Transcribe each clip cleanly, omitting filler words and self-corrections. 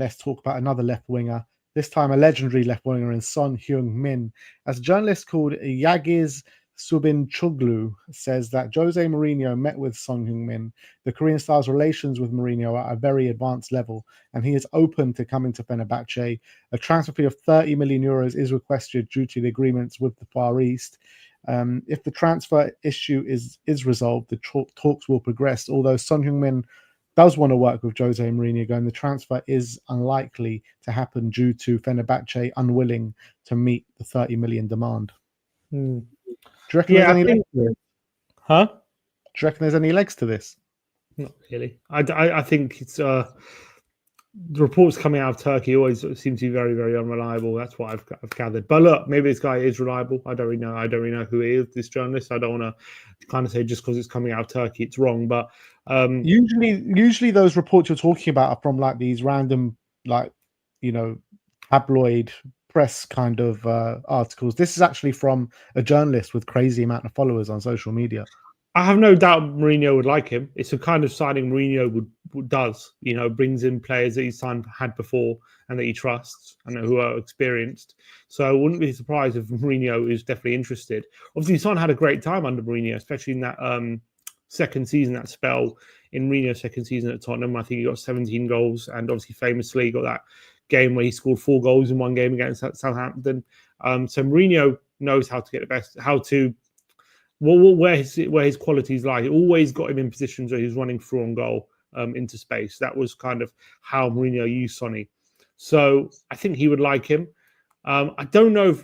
let's talk about another left winger. This time, a legendary left winger in Son Heung-min. As a journalist called Yagiz Subinchoglu says that Jose Mourinho met with Son Heung-min. The Korean star's relations with Mourinho are at a very advanced level, and he is open to coming to Fenerbahce. A transfer fee of 30 million euros is requested due to the agreements with the Far East. If the transfer issue is resolved, the talks will progress. Although Son Heung-min does want to work with Jose Mourinho again, the transfer is unlikely to happen due to Fenerbahce unwilling to meet the 30 million demand. Do you reckon there's any legs to this? Huh? Do you reckon there's any legs to this? Not really. I think it's the reports coming out of Turkey always seem to be very, very unreliable. That's what I've gathered. But look, maybe this guy is reliable. I don't really know who he is, this journalist. I don't want to kind of say just because it's coming out of Turkey, it's wrong. But usually those reports you're talking about are from like these random, like, you know, tabloid press kind of articles. This is actually from a journalist with crazy amount of followers on social media. I have no doubt Mourinho would like him. It's a kind of signing Mourinho does. You know, brings in players that he's had before and that he trusts and who are experienced. So I wouldn't be surprised if Mourinho is definitely interested. Obviously, Son had a great time under Mourinho, especially in that second season, that spell in Mourinho's second season at Tottenham. I think he got 17 goals and obviously famously got that game where he scored 4 goals in one game against Southampton. So Mourinho knows how to get the best, where his qualities lie. He always got him in positions where he was running through on goal into space. That was kind of how Mourinho used Sonny. So I think he would like him. I don't know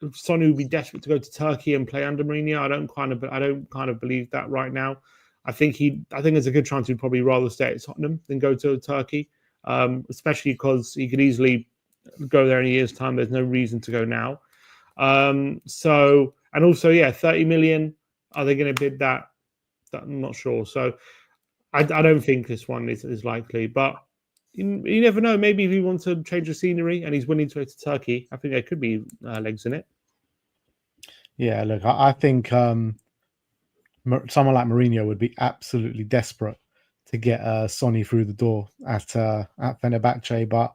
if Sonny would be desperate to go to Turkey and play under Mourinho. I don't kind of believe that right now. I think there's a good chance he'd probably rather stay at Tottenham than go to Turkey, especially because he could easily go there in a year's time. There's no reason to go now. And also, 30 million. Are they going to bid that? I'm not sure. So I don't think this one is likely. But you never know. Maybe if he wants to change the scenery and he's willing to go to Turkey, I think there could be legs in it. Yeah, look, I think someone like Mourinho would be absolutely desperate to get Sonny through the door at Fenerbahce. But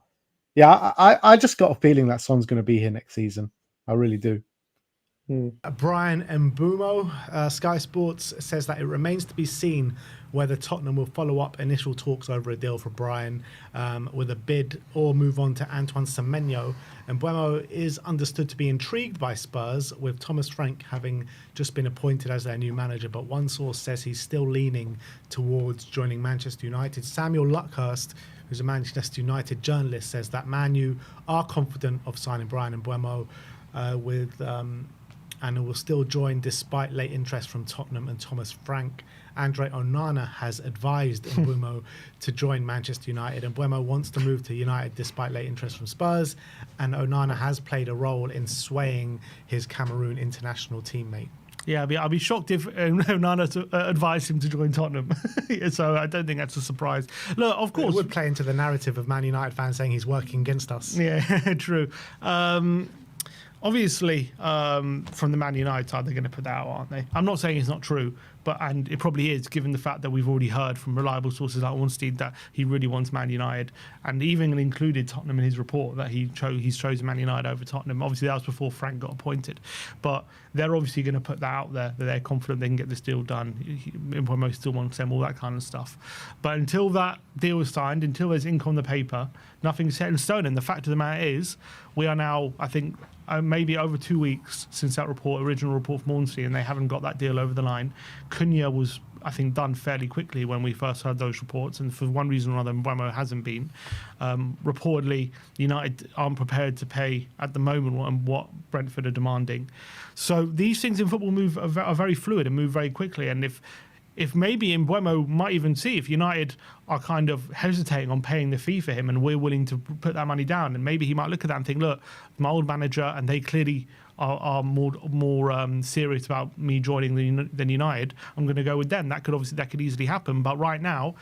yeah, I just got a feeling that Son's going to be here next season. I really do. Brian Mbeumo, Sky Sports, says that it remains to be seen whether Tottenham will follow up initial talks over a deal for Brian with a bid or move on to Antoine Semenyo. And Mbeumo is understood to be intrigued by Spurs, with Thomas Frank having just been appointed as their new manager. But one source says he's still leaning towards joining Manchester United. Samuel Luckhurst, who's a Manchester United journalist, says that Man U are confident of signing Brian Mbeumo and it will still join despite late interest from Tottenham and Thomas Frank. Andre Onana has advised Mbeumo to join Manchester United, and Mbeumo wants to move to United despite late interest from Spurs, and Onana has played a role in swaying his Cameroon international teammate. Yeah, I'll be shocked if Onana advised him to join Tottenham. So I don't think that's a surprise. Look, of course, it would play into the narrative of Man United fans saying he's working against us. Yeah, true. Obviously, from the Man United side, they're going to put that out, aren't they? I'm not saying it's not true, and it probably is, given the fact that we've already heard from reliable sources like Ornstein that he really wants Man United, and even included Tottenham in his report that he's chosen Man United over Tottenham. Obviously, that was before Frank got appointed, but they're obviously going to put that out there that they're confident they can get this deal done. Mbeumo still wants them, all that kind of stuff. But until that deal is signed, until there's ink on the paper, nothing's set in stone. And the fact of the matter is, we are now, I think, maybe over 2 weeks since that original report from Ornstein, and they haven't got that deal over the line. Cunha was, I think, done fairly quickly when we first heard those reports, and for one reason or another, Mbeumo hasn't been. Reportedly, United aren't prepared to pay at the moment what Brentford are demanding. So these things in football are very fluid and move very quickly, and if maybe Mbeumo might even see if United are kind of hesitating on paying the fee for him and we're willing to put that money down, and maybe he might look at that and think, look, my old manager, and they clearly are more serious about me joining than United, I'm going to go with them. That could easily happen. But right now,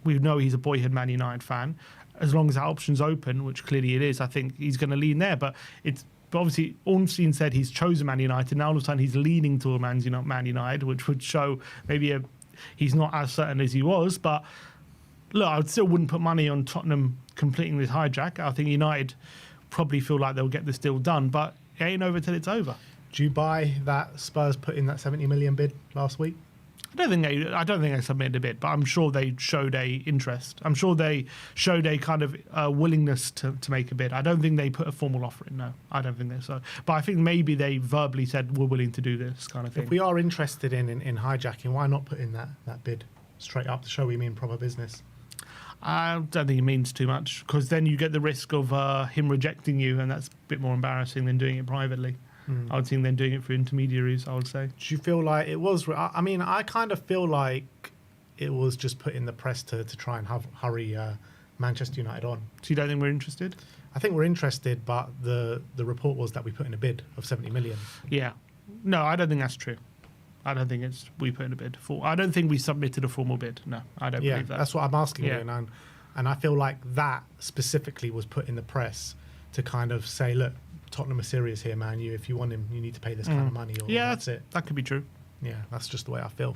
we know he's a boyhood Man United fan. As long as that option's open, which clearly it is, I think he's going to lean there. But obviously, Ornstein said he's chosen Man United. Now all of a sudden he's leaning toward Man United, which would show he's not as certain as he was. But look, I still wouldn't put money on Tottenham completing this hijack. I think United probably feel like they'll get this deal done, but it ain't over till it's over. Do you buy that Spurs put in that 70 million bid last week? I don't think they submitted a bid, but I'm sure they showed a interest. I'm sure they showed a kind of willingness to make a bid. I don't think they put a formal offer in. No, I don't think so. But I think maybe they verbally said we're willing to do this kind of thing. If we are interested in hijacking, why not put in that bid straight up to show we mean proper business? I don't think it means too much, because then you get the risk of him rejecting you, and that's a bit more embarrassing than doing it privately. I would think then doing it through intermediaries, I would say. Do you feel like it was... I mean, I kind of feel like it was just put in the press to try and hurry Manchester United on. So you don't think we're interested? I think we're interested, but the report was that we put in a bid of 70 million. Yeah. No, I don't think that's true. I don't think we put in a bid. I don't think we submitted a formal bid. No, I don't believe that. That's what I'm asking Yeah. you. And I feel like that specifically was put in the press to kind of say, look, Tottenham are serious here, man. If you want him, you need to pay this kind of money. Or Yeah, that's it. That could be true. Yeah, that's just the way I feel.